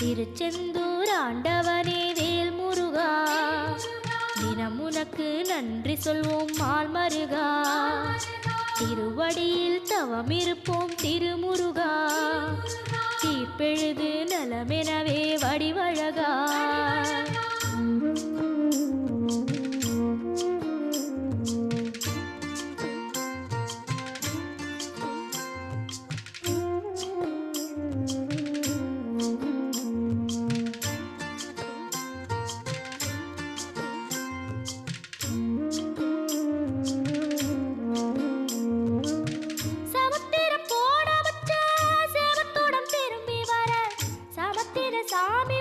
திருச்செந்தூர் ஆண்டவனே வேல் முருகா, தினம் உனக்கு நன்றி சொல்வோம் மால் மருகா. திருவடியில் தவம் இருப்போம் திருமுருகா, தீப்பெழுது நலமெனவே வடிவழகா. சாமி